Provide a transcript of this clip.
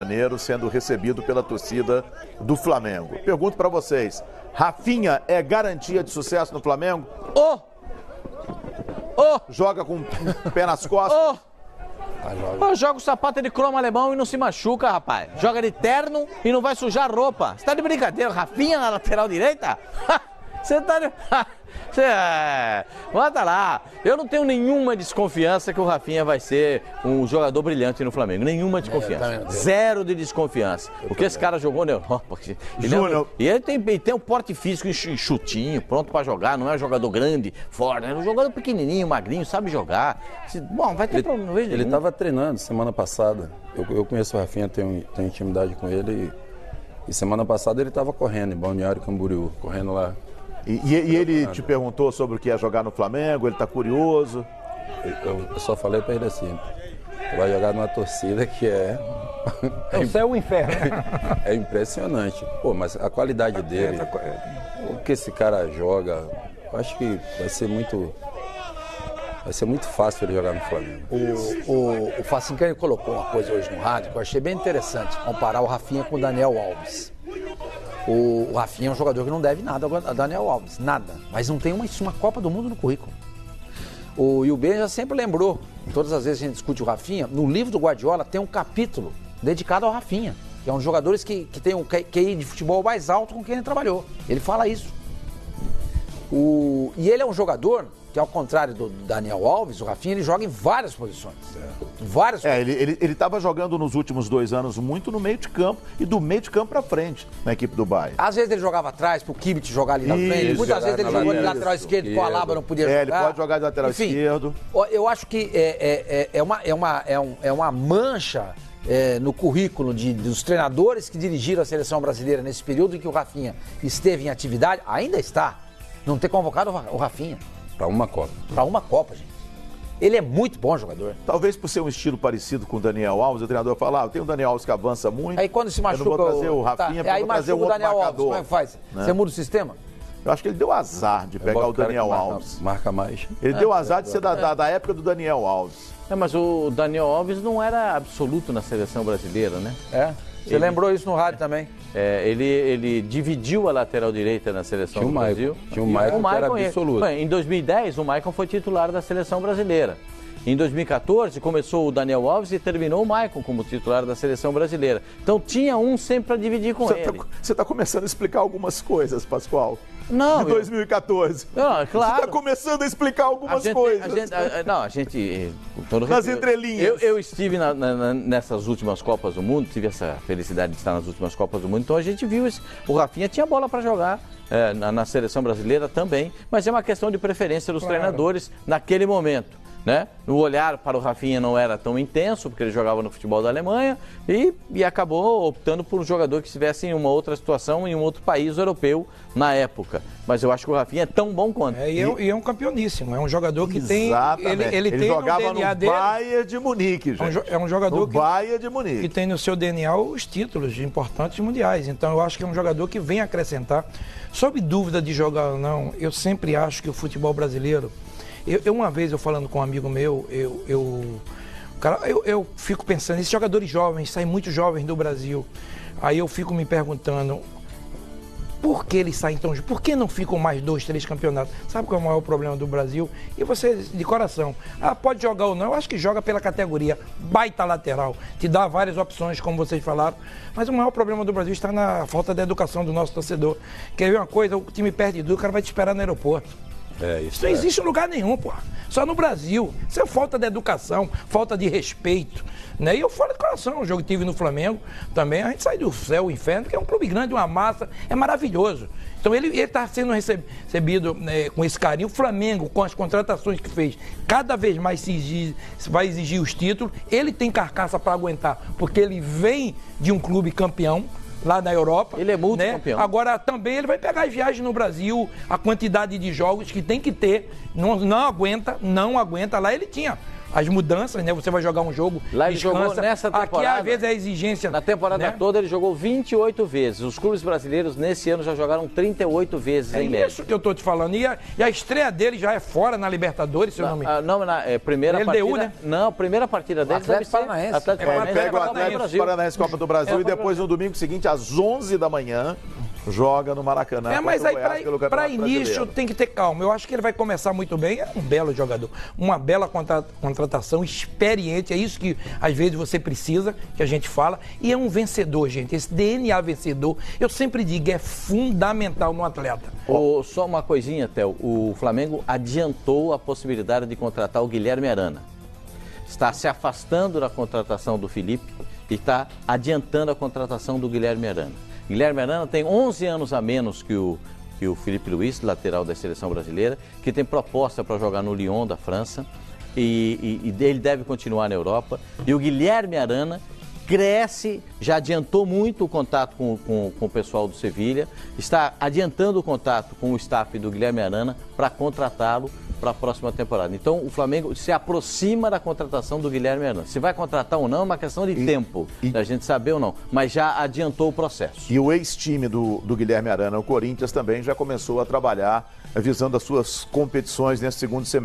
Janeiro, sendo recebido pela torcida do Flamengo. Pergunto para vocês, Rafinha é garantia de sucesso no Flamengo? Joga com o pé nas costas? Joga o sapato de cromo alemão e não se machuca, rapaz. Joga de terno e não vai sujar a roupa. Você tá de brincadeira? Rafinha na lateral direita? Você tá de... Bota lá. Eu não tenho nenhuma desconfiança que o Rafinha vai ser um jogador brilhante no Flamengo. Nenhuma desconfiança. Zero de desconfiança. O que esse cara jogou na Europa. E ele tem um porte físico enxutinho, pronto pra jogar. Não é um jogador grande, forte. É um jogador pequenininho, magrinho, sabe jogar. Bom, vai ter problema. Não vejo ele estava treinando semana passada. Eu conheço o Rafinha, tenho intimidade com ele. E semana passada ele estava correndo em Balneário Camboriú, correndo lá. E ele te perguntou sobre o que ia jogar no Flamengo, ele tá curioso? Eu só falei para ele assim, tu vai jogar numa torcida que é... É o céu e o inferno. É impressionante. Pô, mas a qualidade dele, o que esse cara joga, eu acho que vai ser muito fácil ele jogar no Flamengo. O Facincani colocou uma coisa hoje no rádio que eu achei bem interessante, comparar o Rafinha com o Daniel Alves. O Rafinha é um jogador que não deve nada a Daniel Alves, nada. Mas não tem uma Copa do Mundo no currículo. E o Ben já sempre lembrou, todas as vezes que a gente discute o Rafinha, no livro do Guardiola tem um capítulo dedicado ao Rafinha, que é um dos jogadores que tem um QI de futebol mais alto com quem ele trabalhou. Ele fala isso. E ele é um jogador que, ao contrário do Daniel Alves, o Rafinha, ele joga em várias posições. Ele estava jogando nos últimos 2 anos muito no meio de campo e do meio de campo para frente na equipe do Bayern. Às vezes ele jogava atrás pro Kimmich jogar ali na frente. Muitas vezes ele jogou de lateral esquerdo com o Alaba não podia jogar. Ele pode jogar de lateral esquerdo. Eu acho que é uma mancha no currículo dos treinadores que dirigiram a seleção brasileira nesse período em que o Rafinha esteve em atividade, ainda está, não ter convocado o Rafinha. Para uma Copa. Para uma Copa, gente. Ele é muito bom jogador. Talvez por ser um estilo parecido com o Daniel Alves, o treinador fala, tem o Daniel Alves que avança muito. Aí quando se machuca, eu não vou trazer o Rafinha, aí vou trazer o outro Daniel marcador. Alves, como é que faz? Né? Você muda o sistema? Eu acho que ele deu azar de pegar o Daniel Alves. Marca mais. Ele deu azar de ser da época do Daniel Alves. Mas o Daniel Alves não era absoluto na seleção brasileira, né? Você lembrou isso no rádio também? Ele dividiu a lateral direita na seleção do Brasil. Tinha o Maicon que era absoluto. Em 2010, o Maicon foi titular da seleção brasileira. Em 2014, começou o Daniel Alves e terminou o Maicon como titular da seleção brasileira. Então, tinha um sempre para dividir com ele. Você está começando a explicar algumas coisas, Pascoal. Não, de 2014. Não, claro. Você está começando a explicar algumas coisas. Nas entrelinhas. Eu estive nessas últimas Copas do Mundo, tive essa felicidade de estar nas últimas Copas do Mundo, então a gente viu isso. O Rafinha tinha bola para jogar na seleção brasileira também, mas é uma questão de preferência dos treinadores naquele momento. Né? O olhar para o Rafinha não era tão intenso, porque ele jogava no futebol da Alemanha e acabou optando por um jogador que estivesse em uma outra situação, em um outro país europeu na época. Mas eu acho que o Rafinha é tão bom quanto. E é um campeoníssimo, é um jogador que tem... Ele tem jogava no DNA no Bayern de Munique, gente. É um jogador Bayern de Munique. Que tem no seu DNA os títulos importantes mundiais. Então eu acho que é um jogador que vem acrescentar. Sob dúvida de jogar ou não, eu sempre acho que o futebol brasileiro... Uma vez eu falando com um amigo meu, eu fico pensando, esses jogadores jovens, saem muito jovens do Brasil, aí eu fico me perguntando, por que eles saem tão jovens? Por que não ficam mais 2, 3 campeonatos? Sabe qual é o maior problema do Brasil? E você, de coração, pode jogar ou não, eu acho que joga pela categoria, baita lateral, te dá várias opções, como vocês falaram, mas o maior problema do Brasil está na falta de educação do nosso torcedor. Quer ver uma coisa, o time perde tudo, o cara vai te esperar no aeroporto. Isso não existe em lugar nenhum, pô. Só no Brasil. Isso é falta de educação, falta de respeito. Né? E eu falo de coração, o jogo que tive no Flamengo também, a gente sai do céu, o inferno, que é um clube grande, uma massa, é maravilhoso. Então ele está sendo recebido com esse carinho. O Flamengo, com as contratações que fez, cada vez mais vai exigir os títulos. Ele tem carcaça para aguentar, porque ele vem de um clube campeão, lá na Europa. Ele é multicampeão. Né? Agora, também ele vai pegar as viagens no Brasil, a quantidade de jogos que tem que ter, não aguenta. Lá ele tinha as mudanças, né? Você vai jogar um jogo, lá ele jogou nessa temporada. Aqui, às vezes, é a exigência. Na temporada toda, ele jogou 28 vezes. Os clubes brasileiros, nesse ano, já jogaram 38 vezes em média. É isso que eu tô te falando. E a estreia dele já é fora na Libertadores, se eu não me engano. Não, primeira LDU, partida... né? Não, primeira partida dele deve ser Atlético Paranaense. Pega o Atlético Paranaense, Copa do Brasil, e depois no domingo seguinte, às 11 da manhã, joga no Maracanã. Mas aí para início tem que ter calma. Eu acho que ele vai começar muito bem. É um belo jogador. Uma bela contratação, experiente. É isso que às vezes você precisa, que a gente fala. E é um vencedor, gente. Esse DNA vencedor, eu sempre digo, é fundamental no atleta. Só uma coisinha, Theo. O Flamengo adiantou a possibilidade de contratar o Guilherme Arana. Está se afastando da contratação do Felipe e está adiantando a contratação do Guilherme Arana. Guilherme Arana tem 11 anos a menos que o Felipe Luiz, lateral da seleção brasileira, que tem proposta para jogar no Lyon da França e ele deve continuar na Europa. E o Guilherme Arana cresce, já adiantou muito o contato com o pessoal do Sevilha, está adiantando o contato com o staff do Guilherme Arana para contratá-lo para a próxima temporada. Então, o Flamengo se aproxima da contratação do Guilherme Arana. Se vai contratar ou não é uma questão de tempo, da gente saber ou não, mas já adiantou o processo. E o ex-time do Guilherme Arana, o Corinthians, também já começou a trabalhar visando as suas competições nesse segundo semestre.